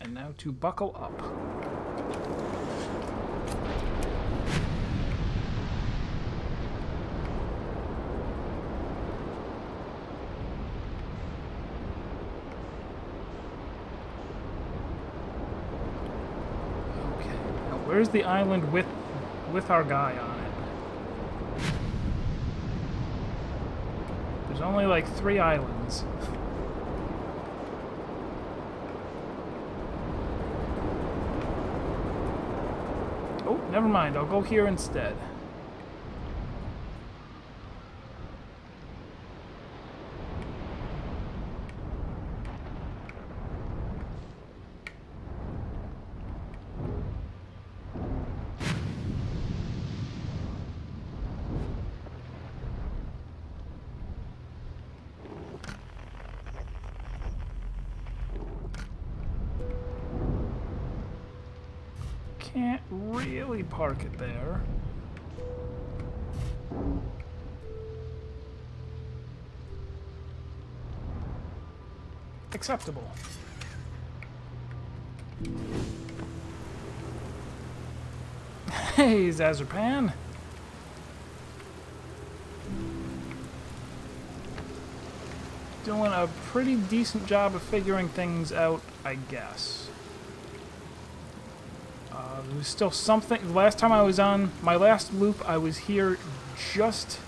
And now to buckle up. Okay, now where's the island with our guy on it? There's only like 3 islands. Oh, never mind. I'll go here instead. Can't really park it there. Acceptable. Hey, Zazerpan. Doing a pretty decent job of figuring things out, I guess. There was still something. The last time I was on my last loop, I was here just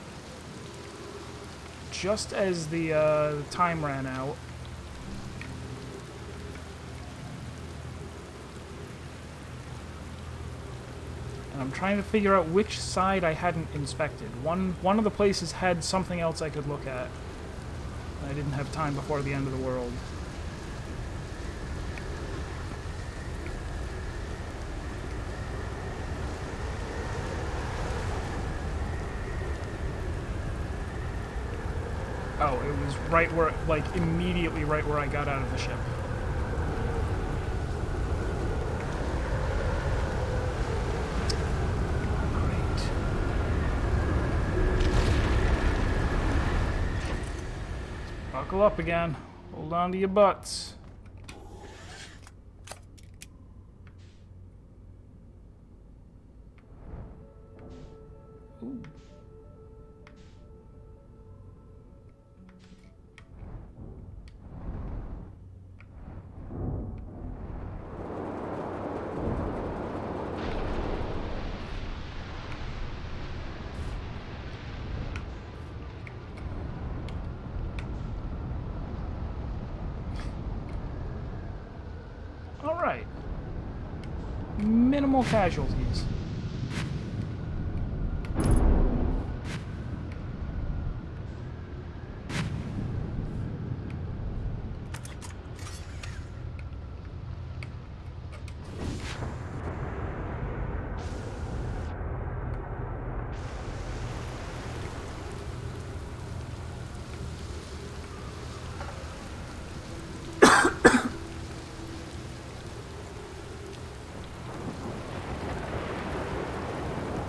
as the time ran out. And I'm trying to figure out which side I hadn't inspected. One of the places had something else I could look at. And I didn't have time before the end of the world. Oh, it was right where, like, immediately right where I got out of the ship. Great. Buckle up again. Hold on to your butts. Ooh. Alright. Minimal casualties.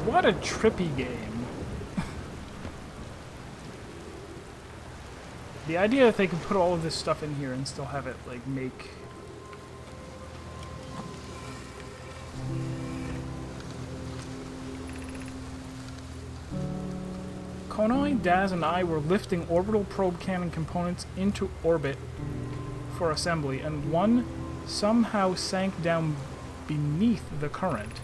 What a trippy game. The idea that they can put all of this stuff in here and still have it, like, make... Konai, Daz, and I were lifting orbital probe cannon components into orbit for assembly, and one somehow sank down beneath the current.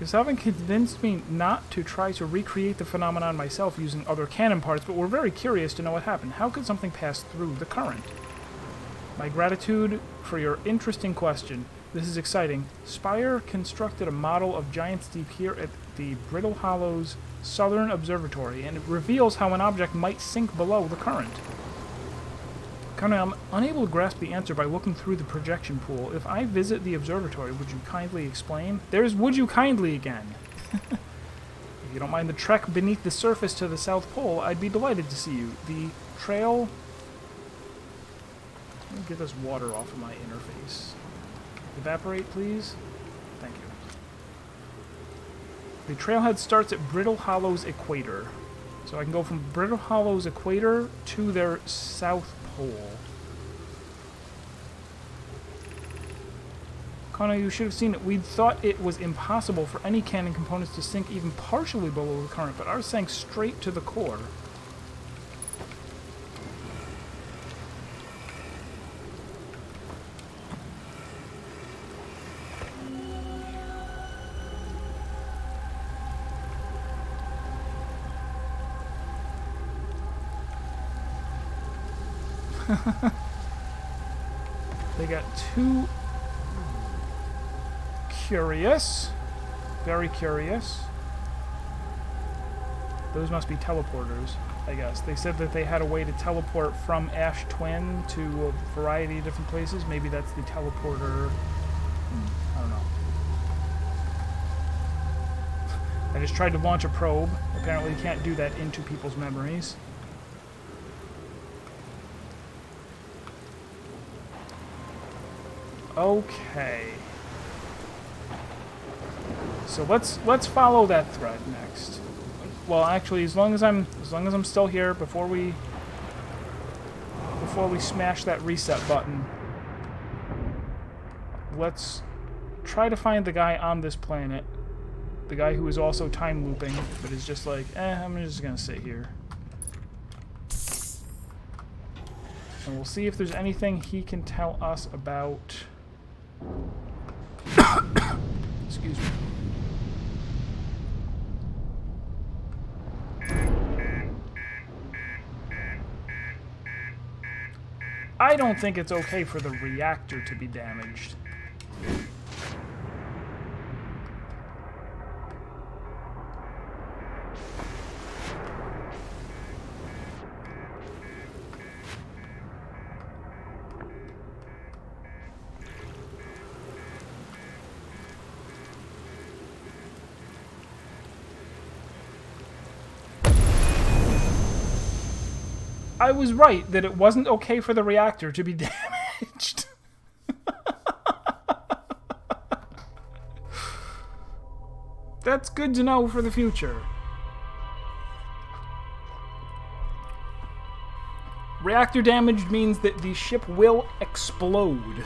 Kasavin convinced me not to try to recreate the phenomenon myself using other cannon parts, but we're very curious to know what happened. How could something pass through the current? My gratitude for your interesting question. This is exciting. Spire constructed a model of Giant's Deep here at the Brittle Hollows Southern Observatory, and it reveals how an object might sink below the current. I'm unable to grasp the answer by looking through the projection pool. If I visit the observatory, would you kindly explain? There's would you kindly again. If you don't mind the trek beneath the surface to the South Pole, I'd be delighted to see you. The trail... Let me get this water off of my interface. Evaporate, please. Thank you. The trailhead starts at Brittle Hollows Equator. So I can go from Brittle Hollows Equator to their South Pole. Kona, you should have seen it. We thought it was impossible for any cannon components to sink even partially below the current, but ours sank straight to the core. They got too curious. Very curious. Those must be teleporters, I guess. They said that they had a way to teleport from Ash Twin to a variety of different places. Maybe that's the teleporter. I don't know. I just tried to launch a probe. Apparently you can't do that into people's memories. Okay. So let's follow that thread next. Well, actually, as long as I'm still here before we smash that reset button, let's try to find the guy on this planet. The guy who is also time looping, but is just like, I'm just gonna sit here. And we'll see if there's anything he can tell us about. Excuse me. I don't think it's okay for the reactor to be damaged. I was right that it wasn't okay for the reactor to be damaged. That's good to know for the future. Reactor damage means that the ship will explode.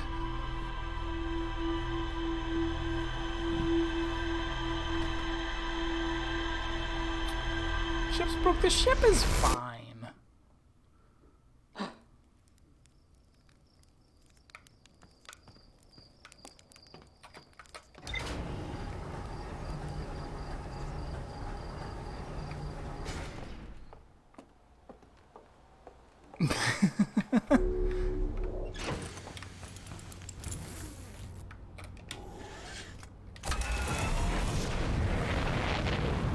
Ship's broke. The ship is fine.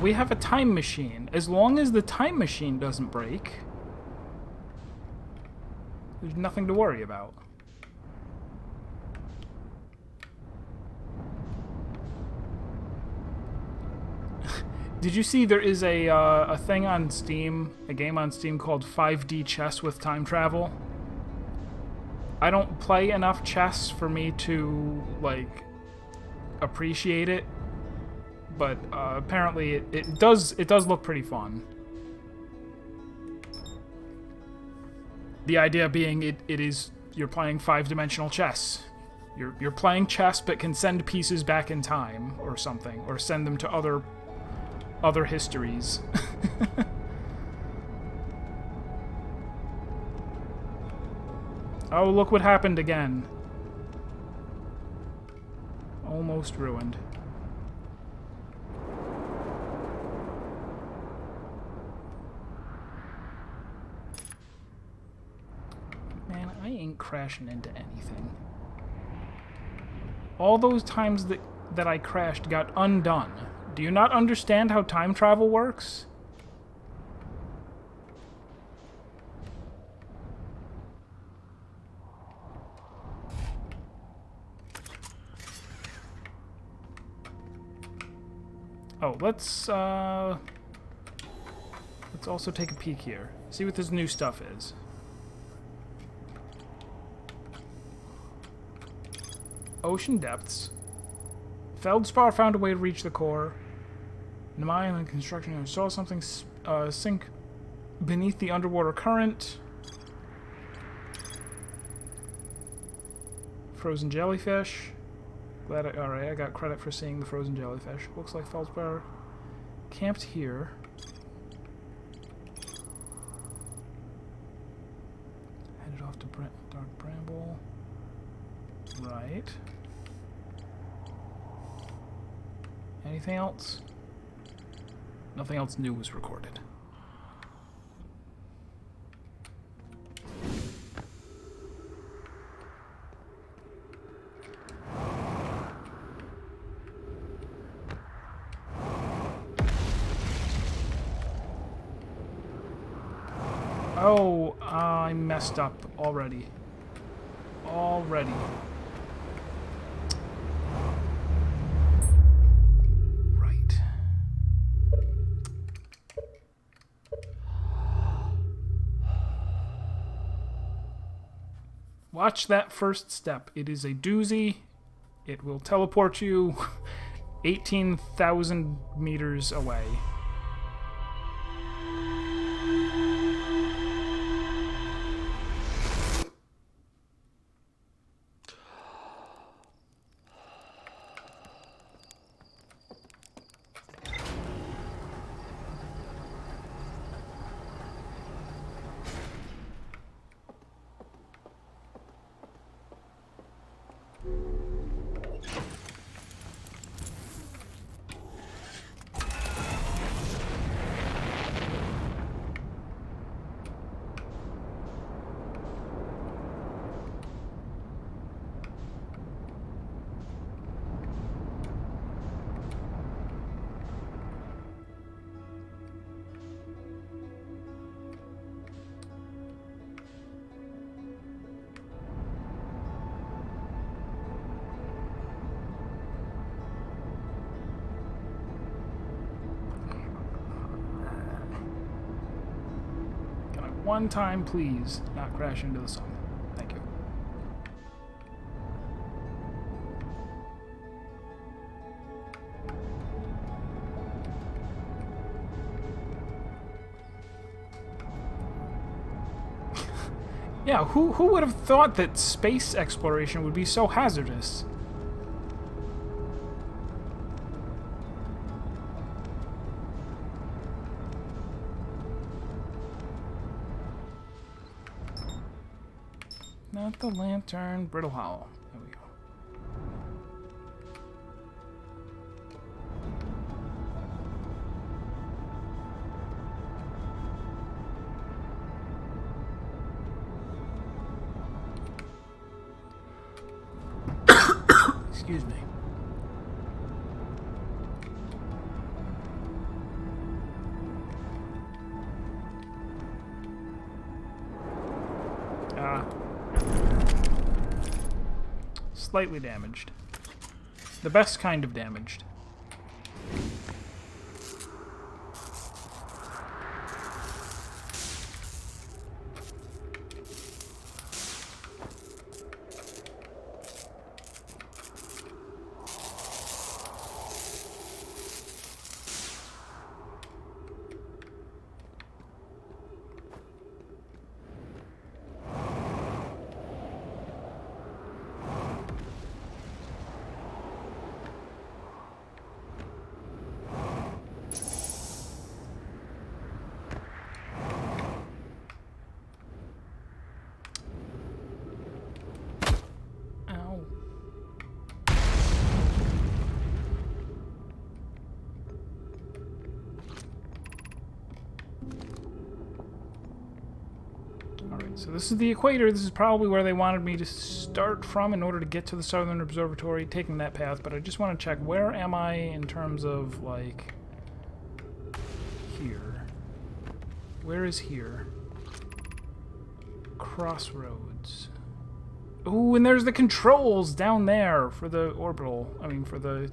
We have a time machine. As long as the time machine doesn't break, there's nothing to worry about. Did you see there is a thing on Steam, a game on Steam called 5D Chess with Time Travel? I don't play enough chess for me to, like, appreciate it, but apparently it does look pretty fun. The idea being it is you're playing 5-dimensional chess. You're playing chess but can send pieces back in time or something, or send them to other histories. Oh, look what happened again. Almost ruined. Man, I ain't crashing into anything. All those times that I crashed got undone. Do you not understand how time travel works? Oh, let's also take a peek here. See what this new stuff is. Ocean depths. Feldspar found a way to reach the core. Nemai and construction saw something sink beneath the underwater current. Frozen jellyfish. Alright, I got credit for seeing the frozen jellyfish. Looks like Feldspar camped here. Headed off to Dark Bramble. Right. Anything else? Nothing else new was recorded. Oh, I messed up already. Right. Watch that first step. It is a doozy. It will teleport you 18,000 meters away. One time, please, not crash into the sun. Thank you. Yeah, who would have thought that space exploration would be so hazardous? Not the lantern, Brittle Hollow. There we go. Excuse me. Slightly damaged. The best kind of damaged. So this is the equator. This is probably where they wanted me to start from in order to get to the Southern Observatory, taking that path. But I just want to check, where am I in terms of, like, here? Where is here? Crossroads. Ooh, and there's the controls down there for the orbital. I mean, for the...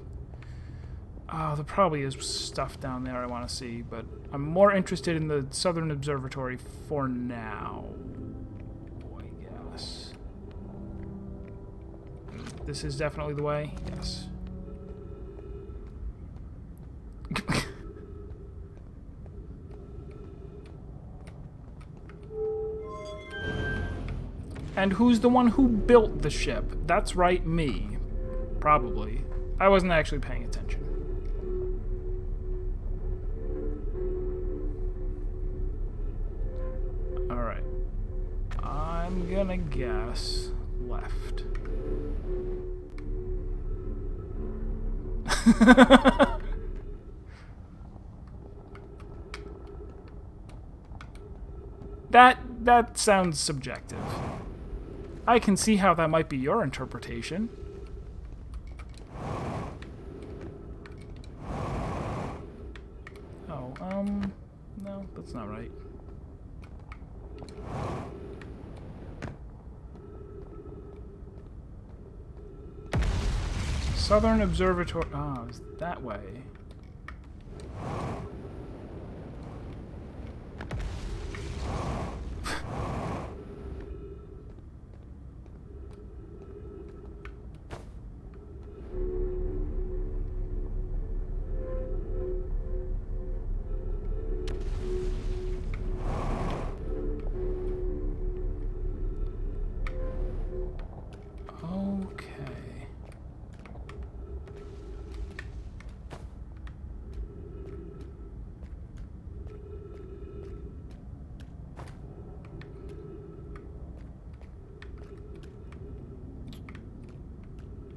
Oh, there probably is stuff down there I want to see, but I'm more interested in the Southern Observatory for now. This is definitely the way? Yes. And who's the one who built the ship? That's right, me. Probably. I wasn't actually paying attention. Alright. I'm gonna guess left. That sounds subjective. I can see how that might be your interpretation. Oh, no, that's not right. Southern Observatory. Oh, it's that way.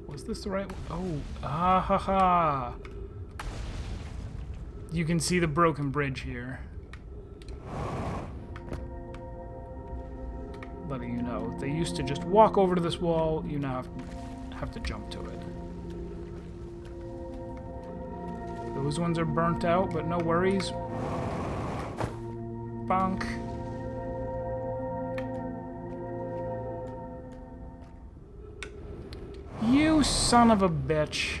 Was this the right one? Oh, ah ha ha. You can see the broken bridge here. Letting you know. They used to just walk over to this wall, you now have to jump to it. Those ones are burnt out, but no worries. Bonk. You son of a bitch.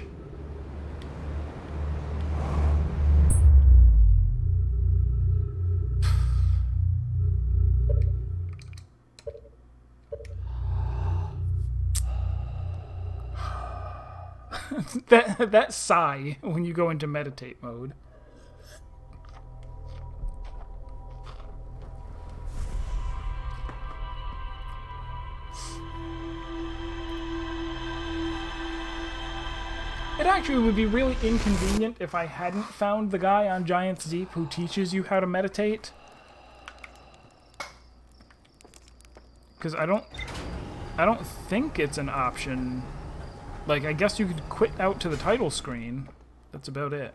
that sigh when you go into meditate mode. It actually would be really inconvenient if I hadn't found the guy on Giant's Deep who teaches you how to meditate. Because I don't think it's an option. Like, I guess you could quit out to the title screen. That's about it.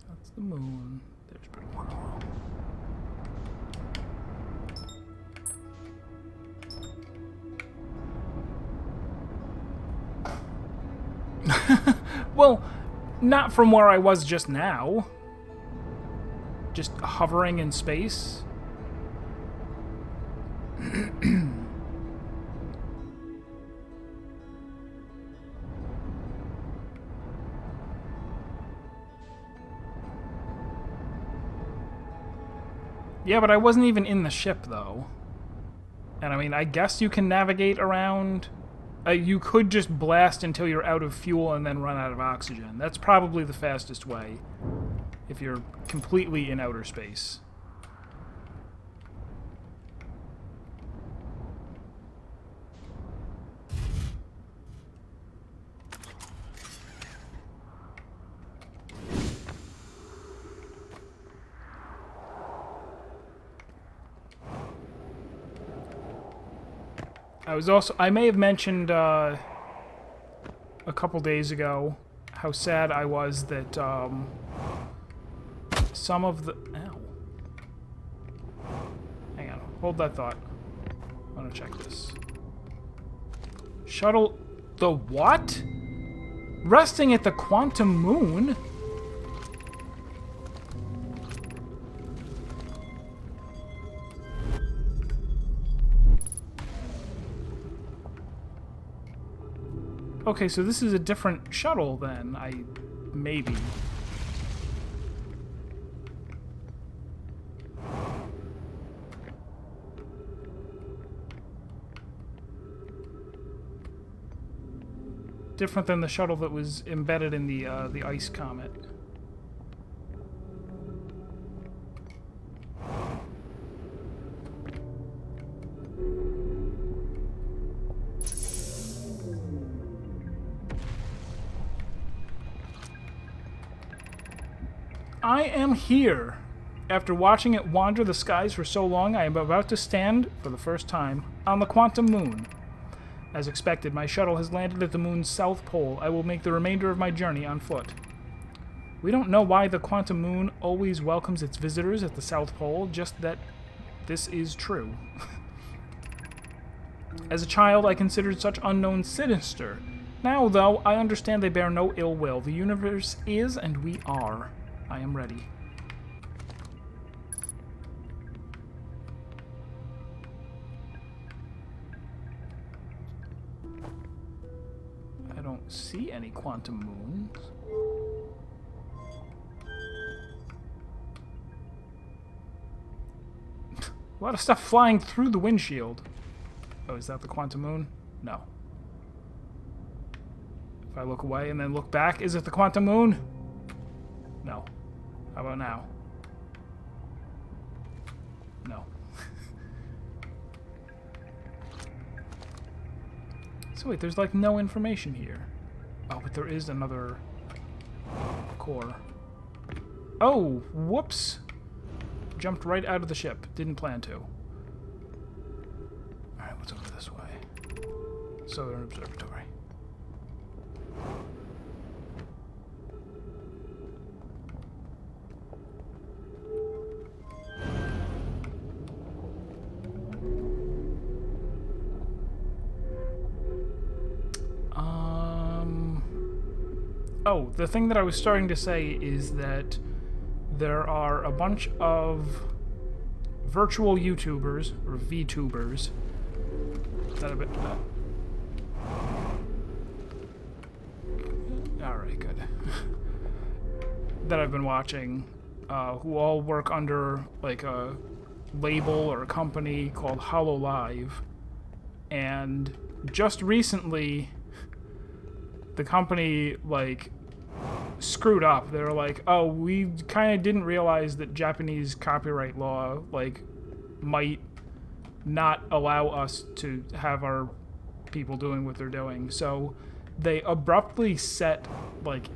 That's the moon. There's Brittle. Well, not from where I was just now. Just hovering in space. Yeah, but I wasn't even in the ship, though. And I mean, I guess you can navigate around. You could just blast until you're out of fuel and then run out of oxygen. That's probably the fastest way if you're completely in outer space. I may have mentioned a couple days ago how sad I was that some of the... Ow. Hang on, hold that thought. I want to check this. Shuttle... The what? Resting at the quantum moon? Okay, so this is a different shuttle then, maybe. Different than the shuttle that was embedded in the ice comet. I am here. After watching it wander the skies for so long, I am about to stand, for the first time, on the Quantum Moon. As expected, my shuttle has landed at the moon's south pole. I will make the remainder of my journey on foot. We don't know why the Quantum Moon always welcomes its visitors at the South Pole, just that this is true. As a child, I considered such unknowns sinister. Now, though, I understand they bear no ill will. The universe is, and we are. I am ready. I don't see any quantum moons. A lot of stuff flying through the windshield. Oh, is that the quantum moon? No. If I look away and then look back, is it the quantum moon? No. How about now? No. So wait, there's like no information here. Oh, but there is another core. Oh, whoops. Jumped right out of the ship. Didn't plan to. Alright, what's over this way? Southern Observatory. Oh, the thing that I was starting to say is that there are a bunch of virtual YouTubers, or VTubers, that have been... Alright, good. that I've been watching, who all work under, like, a label or a company called HoloLive. And just recently, the company, like, screwed up. They were like, oh, we kind of didn't realize that Japanese copyright law, like, might not allow us to have our people doing what they're doing. So they abruptly set, like,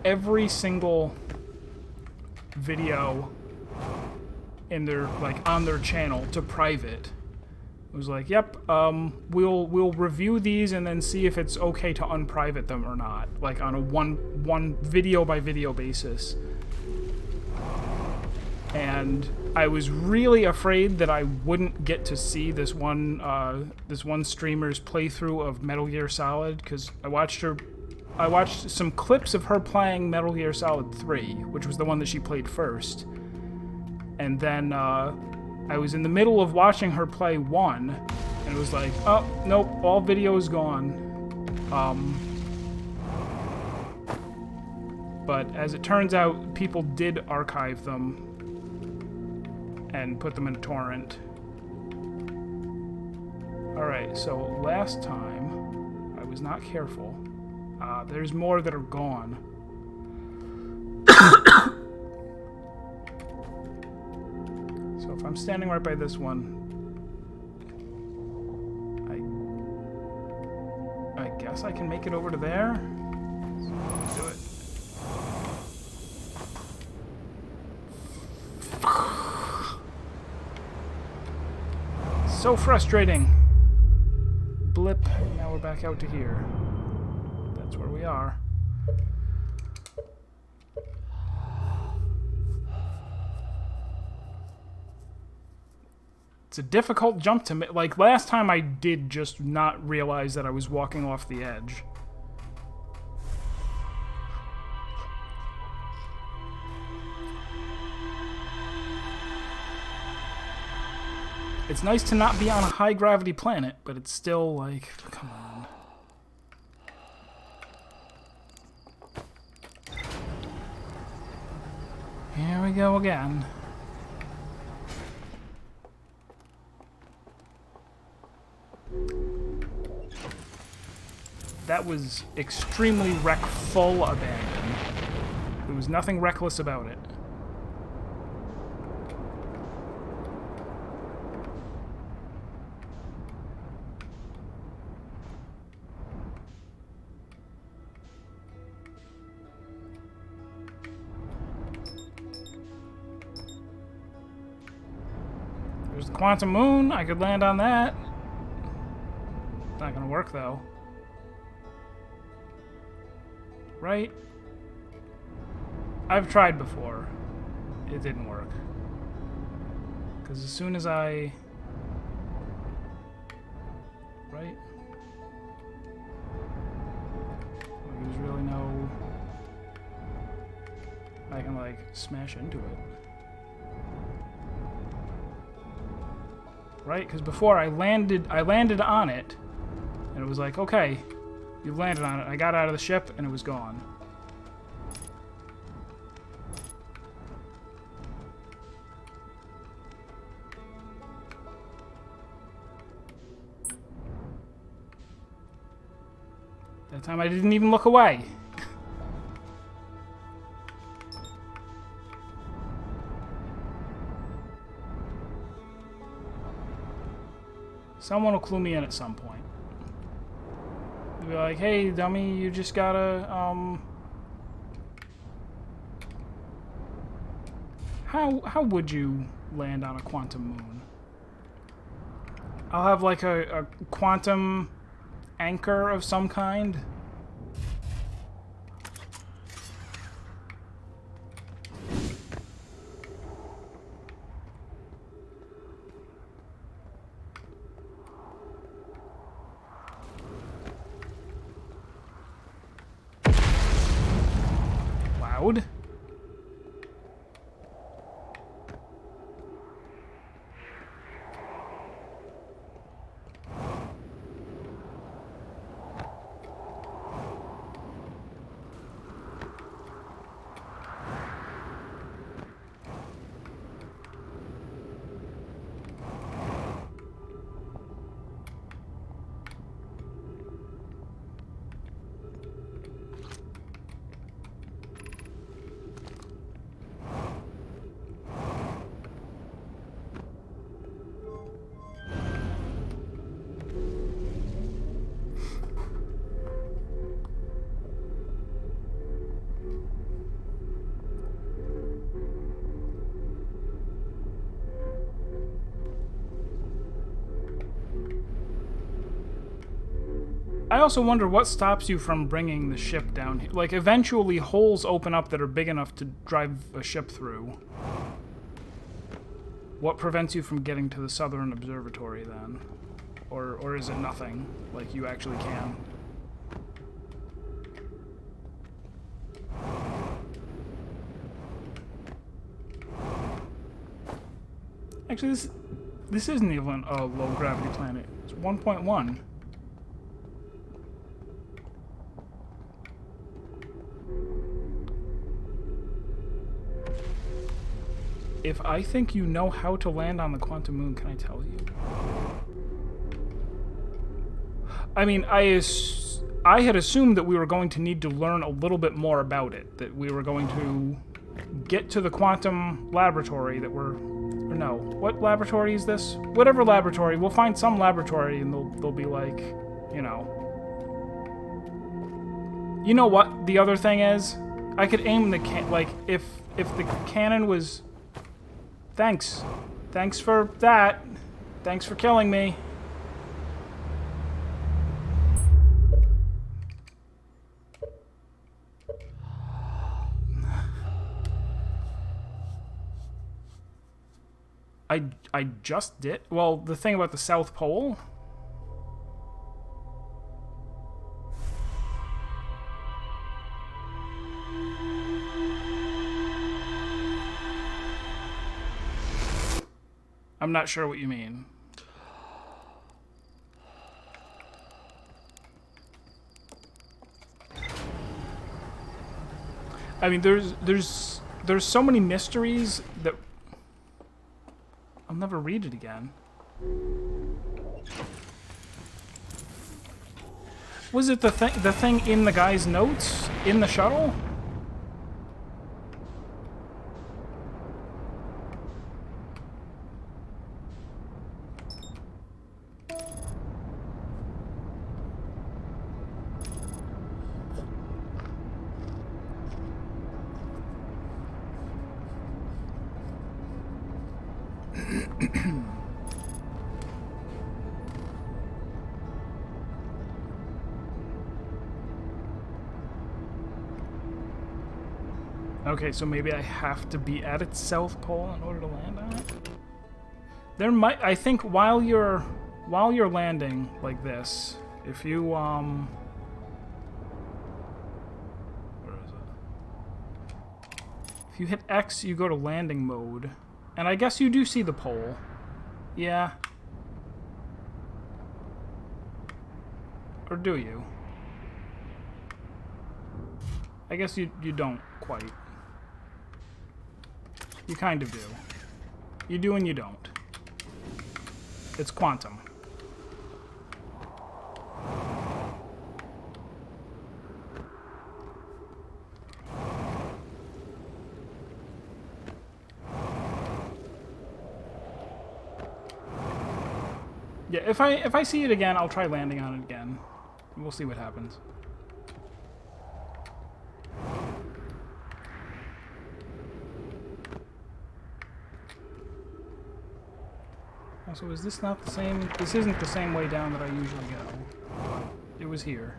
every single video in their, like, on their channel to private. It was like, yep, we'll review these and then see if it's okay to unprivate them or not, like on a one video by video basis. And I was really afraid that I wouldn't get to see this one streamer's playthrough of Metal Gear Solid, because I watched some clips of her playing Metal Gear Solid 3, which was the one that she played first, and then I was in the middle of watching her play 1, and it was like, oh, nope, all video's gone. But as it turns out, people did archive them and put them in a torrent. Alright, so last time, I was not careful. There's more that are gone. So if I'm standing right by this one, I guess I can make it over to there. Let's do it. So frustrating. Blip. Now we're back out to here. That's where we are. It's a difficult jump to make. Like, last time I did just not realize that I was walking off the edge. It's nice to not be on a high-gravity planet, but it's still like, come on. Here we go again. That was extremely wreckful abandon. There was nothing reckless about it. There's the quantum moon. I could land on that. Not gonna work though. Right? I've tried before. It didn't work. Because as soon as I... Right? There's really no... I can, like, smash into it. Right? Because before I landed on it, and it was like, okay, you've landed on it. I got out of the ship, and it was gone. That time I didn't even look away. Someone will clue me in at some point. They'll be like, hey, dummy, you just gotta, How would you land on a quantum moon? I'll have, like, a quantum anchor of some kind. Loud. I also wonder what stops you from bringing the ship down here. Like, eventually holes open up that are big enough to drive a ship through. What prevents you from getting to the Southern Observatory, then? Or is it nothing? Like, you actually can? Actually, this isn't even a low-gravity planet. It's 1.1. If I think you know how to land on the quantum moon, can I tell you? I mean, I had assumed that we were going to need to learn a little bit more about it. That we were going to get to the quantum laboratory that we're... Or no. What laboratory is this? Whatever laboratory. We'll find some laboratory and they'll be like, you know... You know what the other thing is? I could aim the like, if the cannon was... Thanks. Thanks for that. Thanks for killing me. I just did. Well, the thing about the South Pole. I'm not sure what you mean. I mean, there's so many mysteries that I'll never read it again. Was it the thing in the guy's notes in the shuttle? Okay, so maybe I have to be at its south pole in order to land on it. There might, I think, while you're landing like this, if you where is it? If you hit X, you go to landing mode, and I guess you do see the pole. Yeah. Or do you? I guess you don't quite. You kind of do. You do and you don't. It's quantum. Yeah, if I see it again, I'll try landing on it again. We'll see what happens. So is this not the same? This isn't the same way down that I usually go. It was here.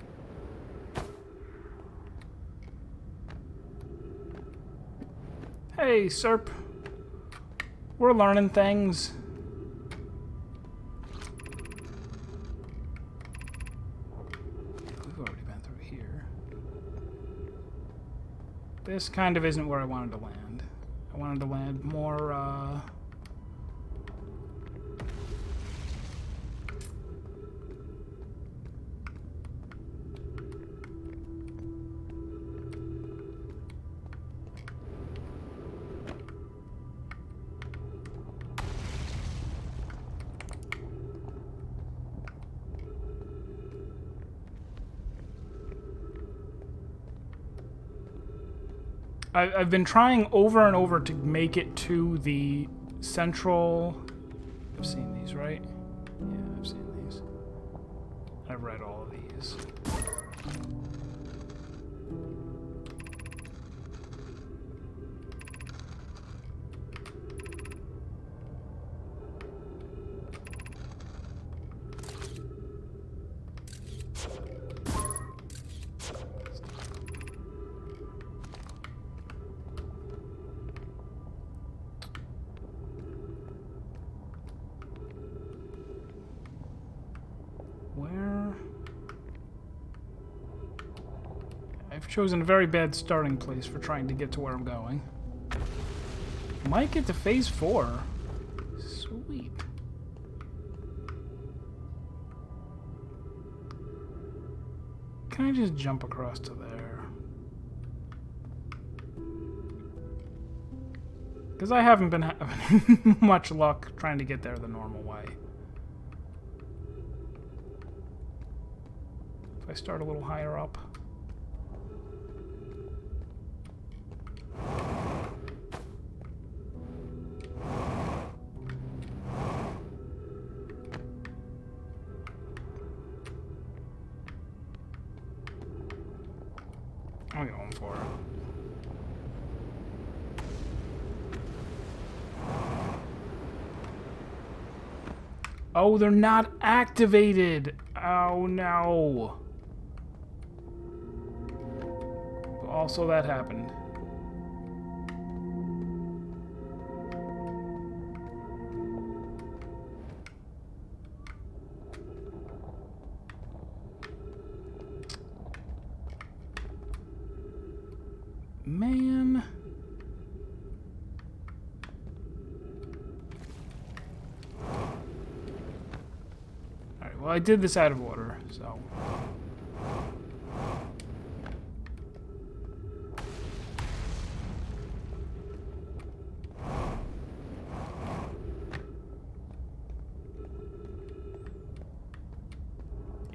Hey, Serp. We're learning things. We've already been through here. This kind of isn't where I wanted to land. I wanted to land more, I've been trying over and over to make it to the central... I've seen these, right? Yeah, I've seen these. I've read all of these. I've chosen a very bad starting place for trying to get to where I'm going. Might get to phase 4. Sweet. Can I just jump across to there? Because I haven't been having much luck trying to get there the normal way. If I start a little higher up. I'm going for it. Oh, they're not activated! Oh, no. Also, that happened. Man. Alright, well, I did this out of order, so...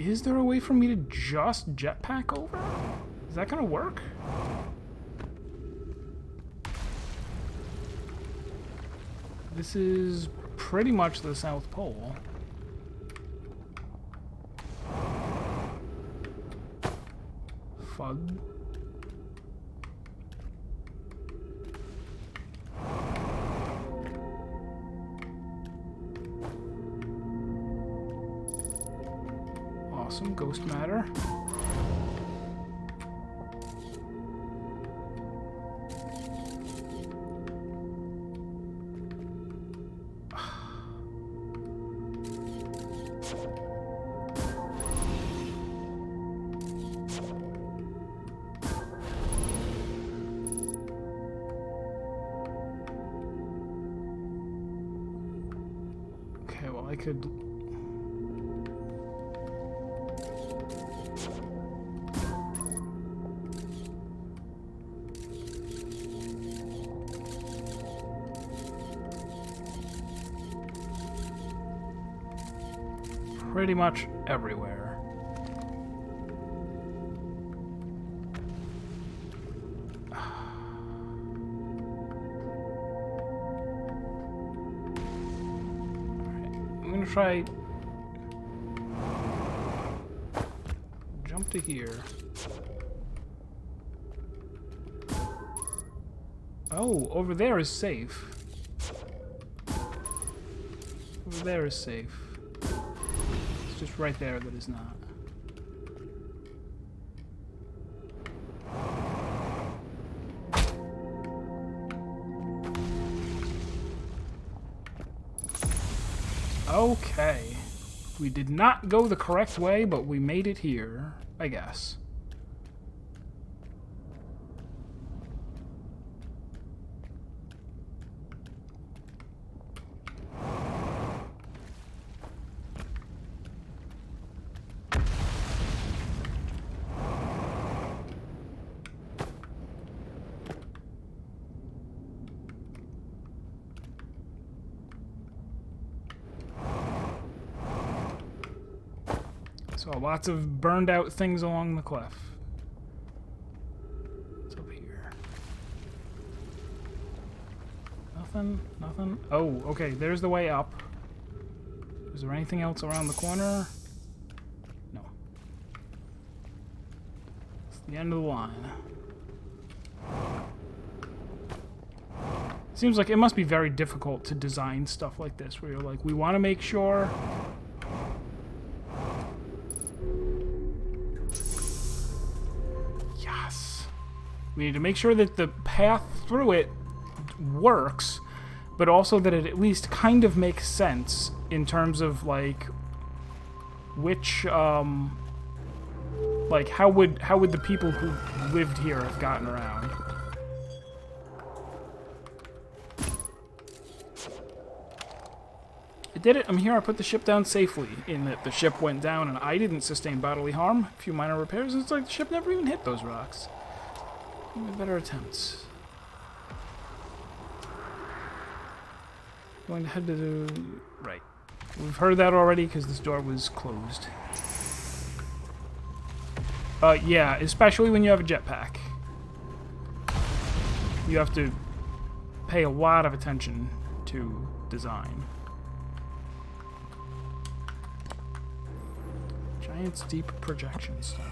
Is there a way for me to just jetpack over? Is that gonna work? This is pretty much the South Pole. Fud. Awesome, ghost matter. Okay, well, I could... pretty much everywhere. I'm gonna try jump to here. Oh, over there is safe. Over there is safe. It's just right there that is not. Okay. We did not go the correct way, but we made it here, I guess. So lots of burned out things along the cliff. What's up here? Nothing, nothing. Oh, okay, there's the way up. Is there anything else around the corner? No. It's the end of the line. Seems like it must be very difficult to design stuff like this, where you're like, we want to make sure... We need to make sure that the path through it works, but also that it at least kind of makes sense in terms of, like, which, like, how would the people who lived here have gotten around? I did it. I'm here. I put the ship down safely, in that the ship went down and I didn't sustain bodily harm. A few minor repairs, and it's like the ship never even hit those rocks. Better attempts. Going to head to the right. We've heard that already because this door was closed. Yeah, especially when you have a jetpack. You have to pay a lot of attention to design. Giant's Deep Projection Stone.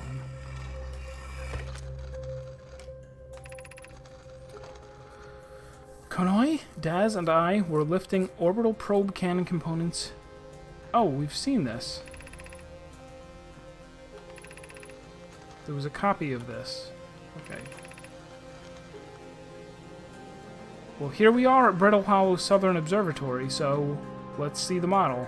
Konoi, Daz, and I were lifting orbital probe cannon components. Oh, we've seen this. There was a copy of this. Okay. Well, here we are at Brittle Hollow Southern Observatory, so let's see the model.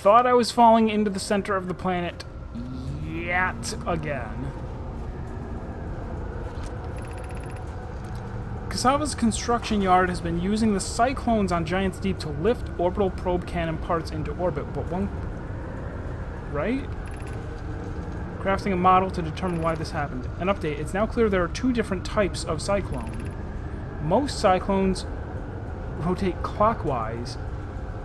thought I was falling into the center of the planet yet again. Kasava's construction yard has been using the cyclones on Giant's Deep to lift orbital probe cannon parts into orbit, but one... Right? Crafting a model to determine why this happened. An update. It's now clear there are two different types of cyclone. Most cyclones rotate clockwise.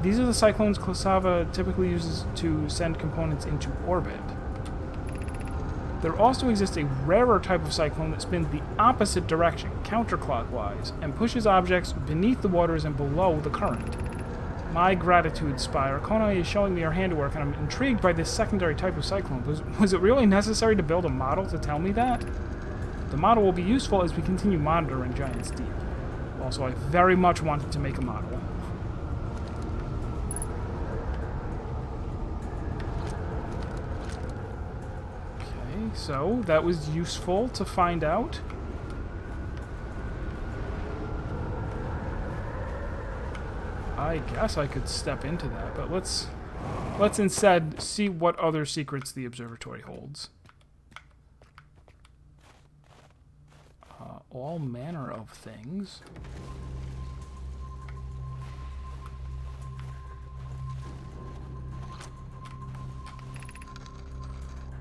These are the cyclones Kasava typically uses to send components into orbit. There also exists a rarer type of cyclone that spins the opposite direction, counterclockwise, and pushes objects beneath the waters and below the current. My gratitude, Spire. Konai is showing me her handiwork, and I'm intrigued by this secondary type of cyclone. Was it really necessary to build a model to tell me that? The model will be useful as we continue monitoring Giant's Deep. Also, I very much wanted to make a model. So, that was useful to find out. I guess I could step into that, but let's instead see what other secrets the observatory holds. All manner of things.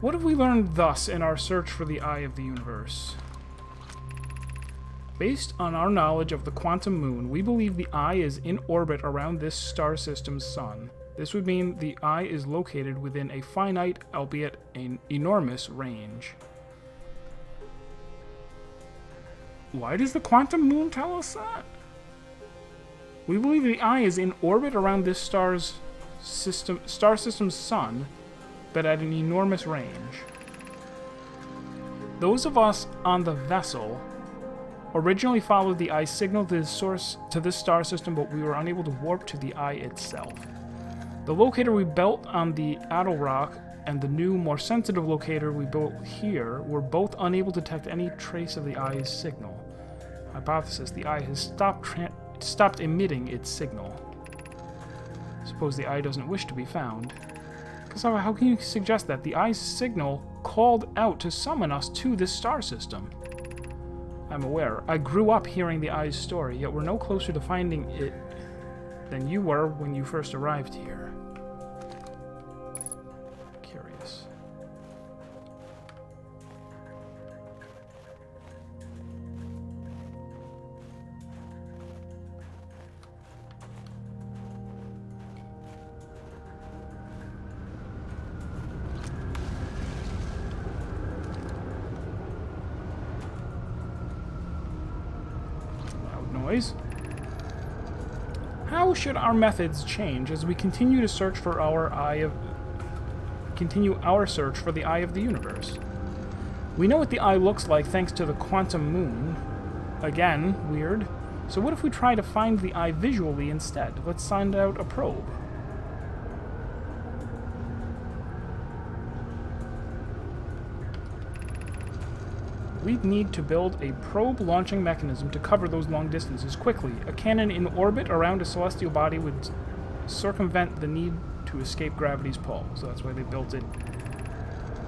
What have we learned thus in our search for the Eye of the Universe? Based on our knowledge of the quantum moon, we believe the Eye is in orbit around this star system's sun. This would mean the Eye is located within a finite, albeit an enormous, range. Why does the quantum moon tell us that? We believe the Eye is in orbit around this star system's sun, but at an enormous range. Those of us on the vessel originally followed the Eye's signal to this star system, but we were unable to warp to the Eye itself. The locator we built on the Adelrock and the new, more sensitive locator we built here were both unable to detect any trace of the Eye's signal. Hypothesis: the Eye has stopped emitting its signal. Suppose the Eye doesn't wish to be found. Kasava, how can you suggest that? The Eye's signal called out to summon us to this star system. I'm aware. I grew up hearing the Eye's story, yet we're no closer to finding it than you were when you first arrived here. Curious. Noise. How should our methods change as we continue to search for our search for the Eye of the Universe? We know what the Eye looks like thanks to the quantum moon. Again, weird. So what if we try to find the Eye visually instead? Let's send out a probe. We'd need to build a probe launching mechanism to cover those long distances quickly. A cannon in orbit around a celestial body would circumvent the need to escape gravity's pull, so that's why they built it.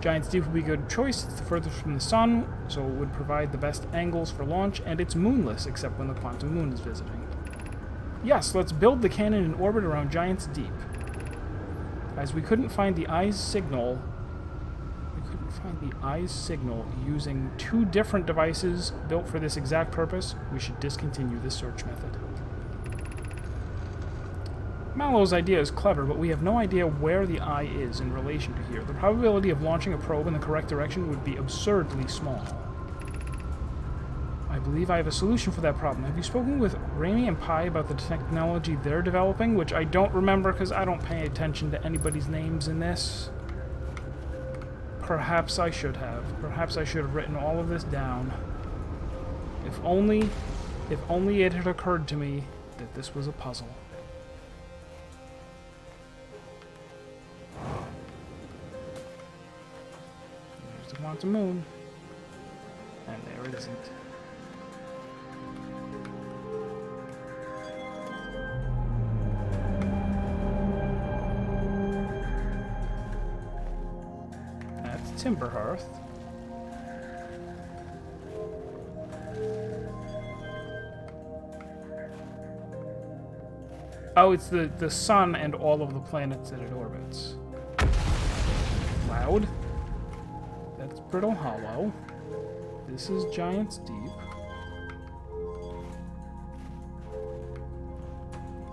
Giant's Deep would be a good choice. It's the furthest from the sun, so it would provide the best angles for launch, and it's moonless except when the quantum moon is visiting. Yes, let's build the cannon in orbit around Giant's Deep. As we couldn't find the Eye's signal using two different devices built for this exact purpose, we should discontinue this search method. Mallow's idea is clever, but we have no idea where the Eye is in relation to here. The probability of launching a probe in the correct direction would be absurdly small. I believe I have a solution for that problem. Have you spoken with Raimi and Pai about the technology they're developing, which I don't remember because I don't pay attention to anybody's names in this? Perhaps I should have. Perhaps I should have written all of this down. If only it had occurred to me that this was a puzzle. There's the quantum moon. And there it isn't. Timber Hearth. Oh, it's the sun and all of the planets that it orbits. Loud. That's Brittle Hollow. This is Giant's Deep.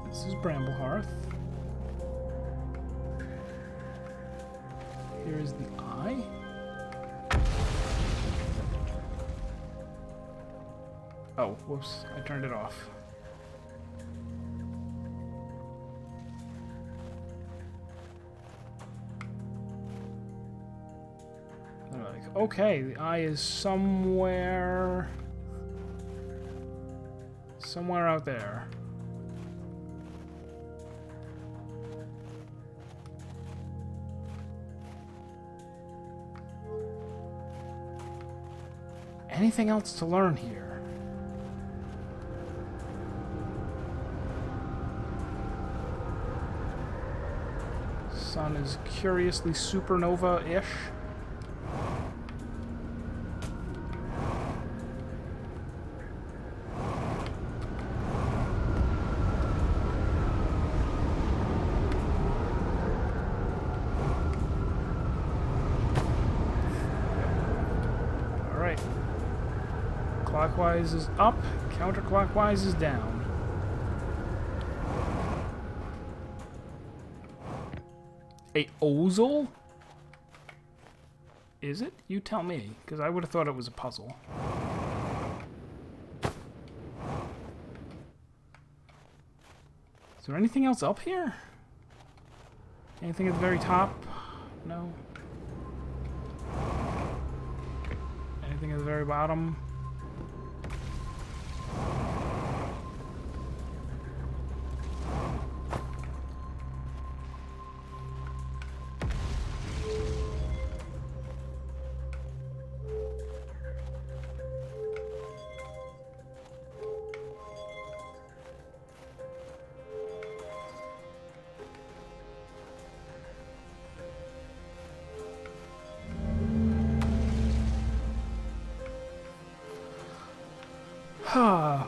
This is Bramblehearth. Here is the Eye. Oh, whoops, I turned it off. Like, okay, the Eye is somewhere out there. Anything else to learn here? Sun is curiously supernova-ish. Alright. Clockwise is up, counterclockwise is down. A Ozel? Is it? You tell me, because I would have thought it was a puzzle. Is there anything else up here? Anything at the very top? No. Anything at the very bottom?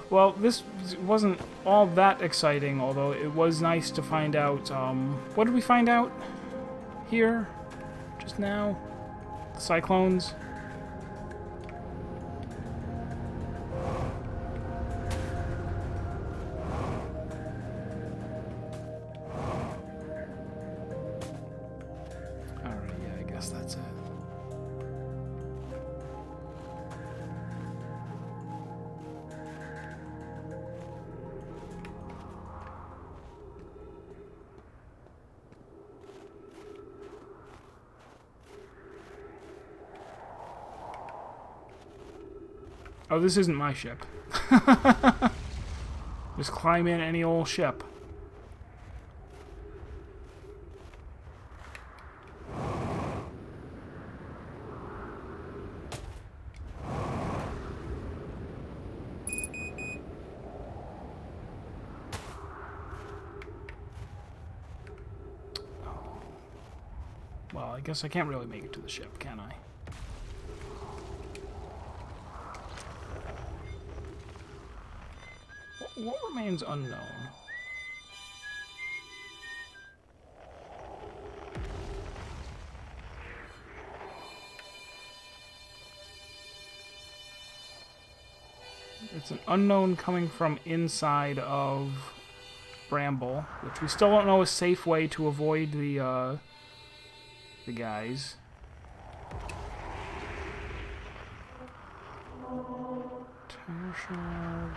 Well, this wasn't all that exciting, although it was nice to find out, what did we find out here just now? The cyclones? Alright, yeah, I guess that's it. Oh, this isn't my ship. Just climb in any old ship. Well, I guess I can't really make it to the ship, can I? What remains unknown? It's an unknown coming from inside of Bramble, which we still don't know a safe way to avoid the guys. Tire shard.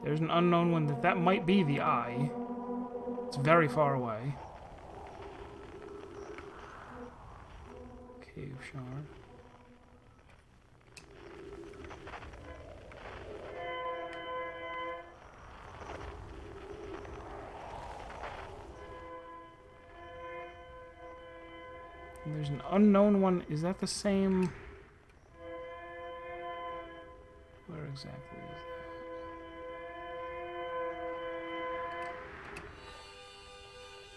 There's an unknown one that might be the Eye. It's very far away. Cave shard. And there's an unknown one. Is that the same? Where exactly is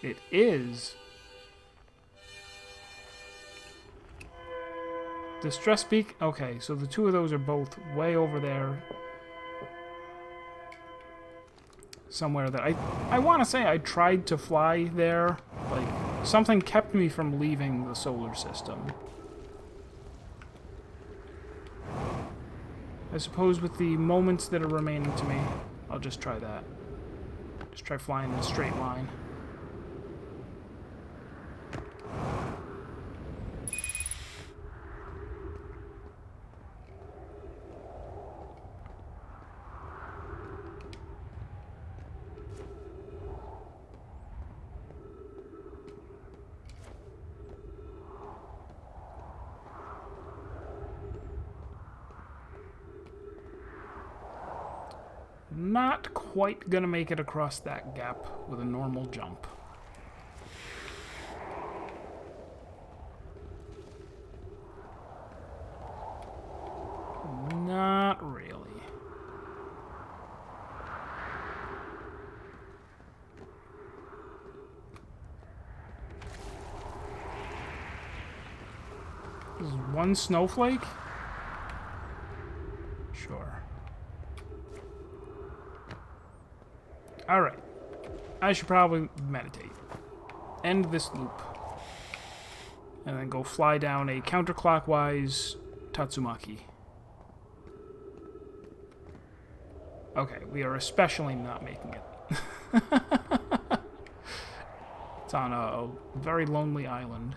that? It is. Distress peak? Okay, so the two of those are both way over there. Somewhere that I want to say I tried to fly there. Like, something kept me from leaving the solar system. I suppose with the moments that are remaining to me, I'll just try that. Just try flying in a straight line. Not quite gonna make it across that gap with a normal jump. Not really. This is one snowflake? Sure. Alright. I should probably meditate. End this loop. And then go fly down a counterclockwise Tatsumaki. Okay, we are especially not making it. It's on a very lonely island.